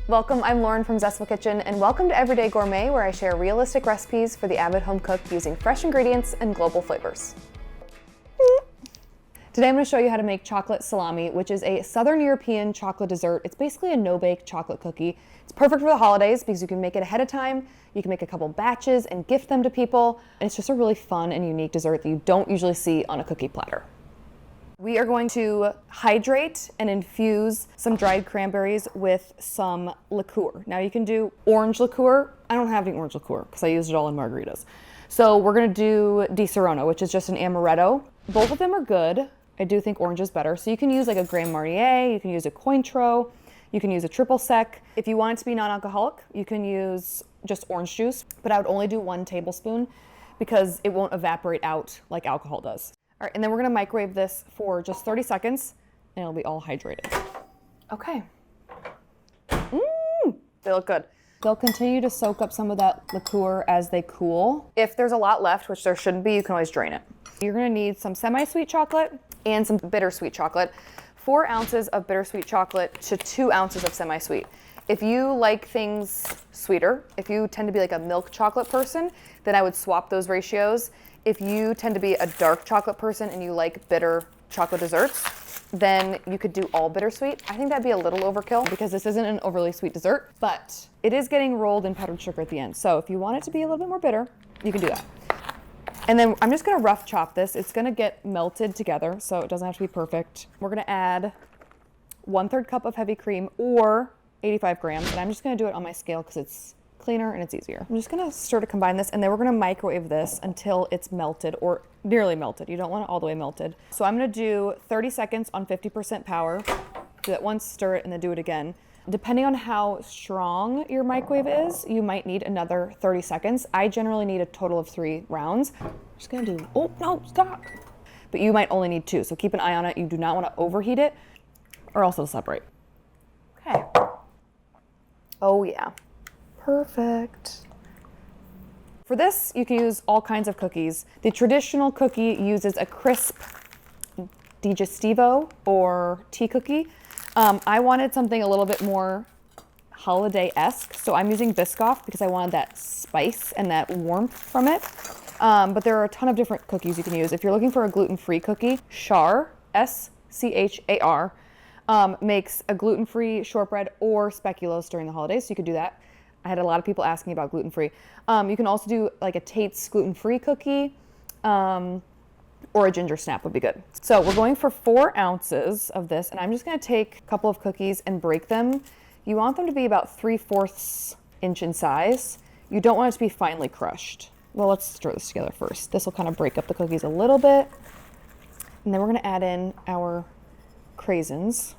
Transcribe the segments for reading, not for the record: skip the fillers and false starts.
Welcome, I'm Lauren from Zestful Kitchen, and welcome to Everyday Gourmet, where I share realistic recipes for the avid home cook using fresh ingredients and global flavors. Today I'm going to show you how to make chocolate salami, which is a Southern European chocolate dessert. It's basically a no-bake chocolate cookie. It's perfect for the holidays because you can make it ahead of time, you can make a couple batches and gift them to people, and it's just a really fun and unique dessert that you don't usually see on a cookie platter. We are going to hydrate and infuse some dried cranberries with some liqueur. Now you can do orange liqueur. I don't have any orange liqueur because I used it all in margaritas. So we're gonna do Di Serono, which is just an amaretto. Both of them are good. I do think orange is better. So you can use like a Grand Marnier, you can use a Cointreau, you can use a triple sec. If you want it to be non-alcoholic, you can use just orange juice, but I would only do 1 tablespoon because it won't evaporate out like alcohol does. All right, and then we're gonna microwave this for just 30 seconds and it'll be all hydrated. Okay. They look good. They'll continue to soak up some of that liqueur as they cool. If there's a lot left, which there shouldn't be, you can always drain it. You're gonna need some semi-sweet chocolate and some bittersweet chocolate. 4 ounces of bittersweet chocolate to 2 ounces of semi-sweet. If you like things sweeter, if you tend to be like a milk chocolate person, then I would swap those ratios. If you tend to be a dark chocolate person and you like bitter chocolate desserts, then you could do all bittersweet. I think that'd be a little overkill because this isn't an overly sweet dessert, but it is getting rolled in powdered sugar at the end. So if you want it to be a little bit more bitter, you can do that. And then I'm just gonna rough chop this. It's gonna get melted together, so it doesn't have to be perfect. We're gonna add 1/3 cup of heavy cream or 85 grams, and I'm just gonna do it on my scale because it's cleaner and it's easier. I'm just gonna stir to combine this, and then we're gonna microwave this until it's melted or nearly melted. You don't want it all the way melted. So I'm gonna do 30 seconds on 50% power. Do that once, stir it, and then do it again. Depending on how strong your microwave is, you might need another 30 seconds. I generally need a total of 3 rounds. I'm just gonna do, oh no, stop. But you might only need 2, so keep an eye on it. You do not wanna overheat it or else it'll separate. Okay. Oh yeah. Perfect. For this, you can use all kinds of cookies. The traditional cookie uses a crisp digestivo or tea cookie. I wanted something a little bit more holiday-esque, so I'm using Biscoff because I wanted that spice and that warmth from it. But there are a ton of different cookies you can use. If you're looking for a gluten-free cookie, Schar, S-C-H-A-R, makes a gluten-free shortbread or speculoos during the holidays, so you could do that. I had a lot of people asking about gluten-free. You can also do like a Tate's gluten-free cookie, or a ginger snap would be good. So we're going for 4 ounces of this, and I'm just gonna take a couple of cookies and break them. You want them to be about 3/4 inch in size. You don't want it to be finely crushed. Well, let's stir this together first. This will kind of break up the cookies a little bit. And then we're gonna add in our craisins.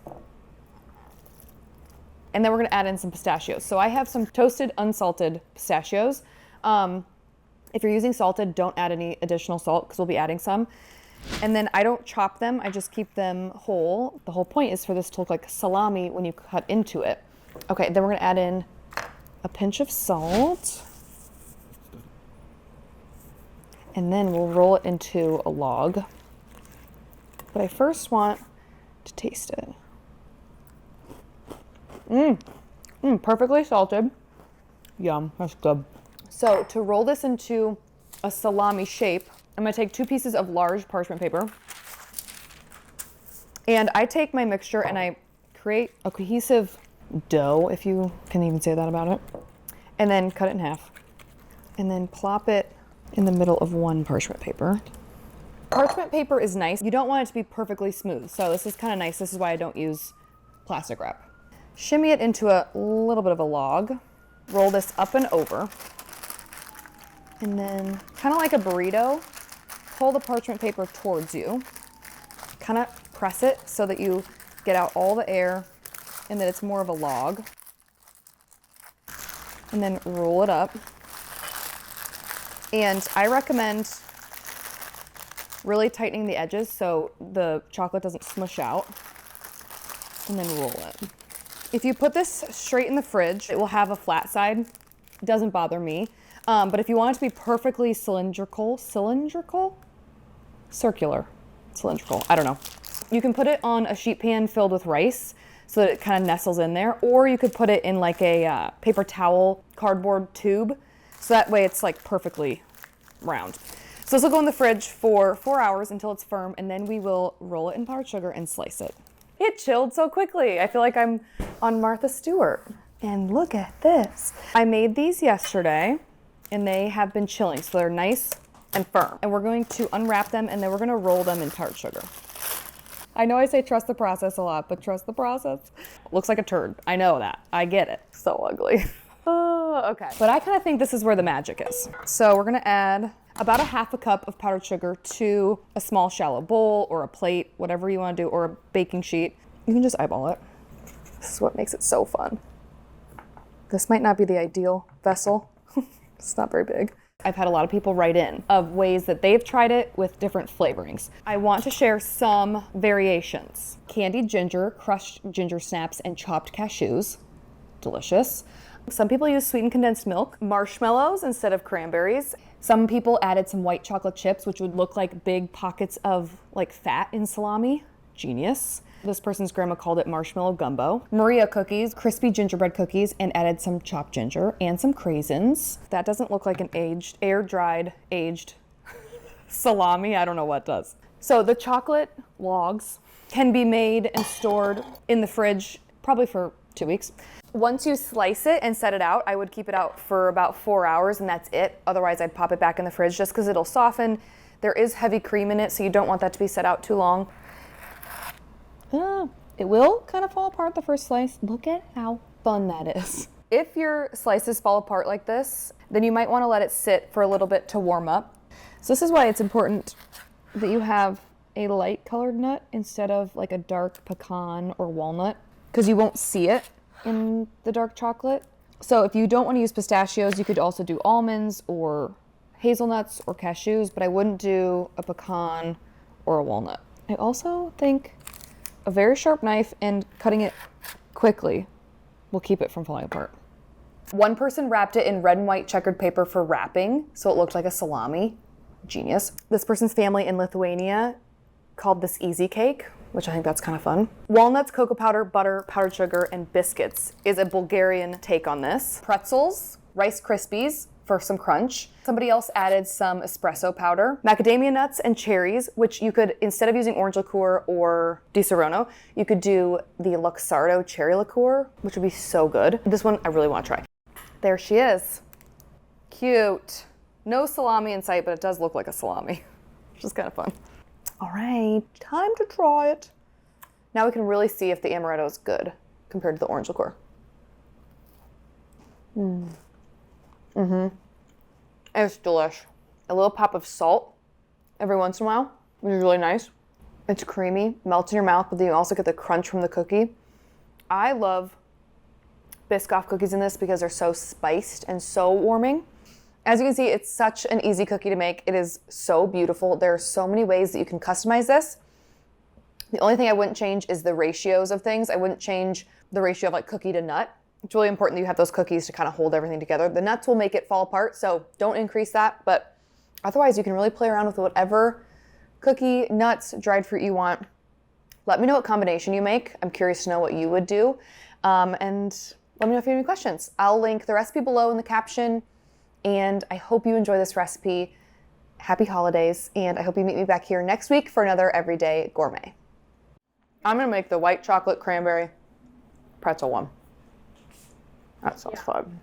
And then we're gonna add in some pistachios. So I have some toasted, unsalted pistachios. If you're using salted, don't add any additional salt because we'll be adding some. And then I don't chop them, I just keep them whole. The whole point is for this to look like salami when you cut into it. Okay, then we're gonna add in a pinch of salt. And then we'll roll it into a log. But I first want to taste it. Perfectly salted. Yum, that's good. So to roll this into a salami shape, I'm gonna take 2 pieces of large parchment paper. And I take my mixture and I create a cohesive dough, if you can even say that about it. And then cut it in half. And then plop it in the middle of 1 parchment paper. Parchment paper is nice. You don't want it to be perfectly smooth. So this is kind of nice. This is why I don't use plastic wrap. Shimmy it into a little bit of a log. Roll this up and over. And then, kind of like a burrito, pull the parchment paper towards you. Kind of press it so that you get out all the air and that it's more of a log. And then roll it up. And I recommend really tightening the edges so the chocolate doesn't smush out. And then roll it. If you put this straight in the fridge, it will have a flat side. It doesn't bother me. But if you want it to be perfectly cylindrical, circular, cylindrical, I don't know. You can put it on a sheet pan filled with rice. so that it kind of nestles in there. Or you could put it in like a paper towel cardboard tube, so that way it's like perfectly round. So this will go in the fridge for 4 hours until it's firm, and then we will roll it in powdered sugar and slice it. It chilled so quickly. I feel like I'm on Martha Stewart. And look at this. I made these yesterday, and they have been chilling, so they're nice and firm. And we're going to unwrap them, and then we're gonna roll them in powdered sugar. I know I say trust the process a lot, but trust the process. Looks like a turd. I know that. I get it. So ugly. Oh, okay. But I kind of think this is where the magic is. So we're gonna add about a half a cup of powdered sugar to a small shallow bowl or a plate, whatever you want to do, or a baking sheet. You can just eyeball it. This is what makes it so fun. This might not be the ideal vessel. It's not very big. I've had a lot of people write in of ways that they've tried it with different flavorings. I want to share some variations. Candied ginger, crushed ginger snaps, and chopped cashews. Delicious. Some people use sweetened condensed milk, marshmallows instead of cranberries. Some people added some white chocolate chips, which would look like big pockets of like fat in salami. Genius. This person's grandma called it marshmallow gumbo. Maria cookies, crispy gingerbread cookies, and added some chopped ginger and some craisins. That doesn't look like an aged, air-dried, aged salami. I don't know what does. So the chocolate logs can be made and stored in the fridge probably for 2 weeks. Once you slice it and set it out, I would keep it out for about 4 hours and that's it. Otherwise, I'd pop it back in the fridge just because it'll soften. There is heavy cream in it, so you don't want that to be set out too long. It will kind of fall apart the first slice. Look at how fun that is. If your slices fall apart like this, then you might want to let it sit for a little bit to warm up. So this is why it's important that you have a light colored nut instead of like a dark pecan or walnut, because you won't see it in the dark chocolate. So if you don't want to use pistachios, you could also do almonds or hazelnuts or cashews, but I wouldn't do a pecan or a walnut. I also think a very sharp knife and cutting it quickly will keep it from falling apart. One person wrapped it in red and white checkered paper for wrapping, so it looked like a salami. Genius. This person's family in Lithuania called this easy cake, which I think that's kind of fun. Walnuts, cocoa powder, butter, powdered sugar, and biscuits is a Bulgarian take on this. Pretzels, Rice Krispies for some crunch. Somebody else added some espresso powder, macadamia nuts and cherries, which you could, instead of using orange liqueur or Di Serono, you could do the Luxardo cherry liqueur, which would be so good. This one I really want to try. There she is. Cute. No salami in sight, but it does look like a salami, which is kind of fun. All right, time to try it. Now we can really see if the amaretto is good compared to the orange liqueur. It's delish. A little pop of salt every once in a while, which is really nice. It's creamy, melts in your mouth, but then you also get the crunch from the cookie. I love Biscoff cookies in this because they're so spiced and so warming. As you can see, it's such an easy cookie to make. It is so beautiful. There are so many ways that you can customize this. The only thing I wouldn't change is the ratios of things. I wouldn't change the ratio of like cookie to nut. It's really important that you have those cookies to kind of hold everything together. The nuts will make it fall apart, so don't increase that. But otherwise, you can really play around with whatever cookie, nuts, dried fruit you want. Let me know what combination you make. I'm curious to know what you would do. And let me know if you have any questions. I'll link the recipe below in the caption. And I hope you enjoy this recipe. Happy holidays. And I hope you meet me back here next week for another Everyday Gourmet. I'm going to make the white chocolate cranberry pretzel one. That sounds fun.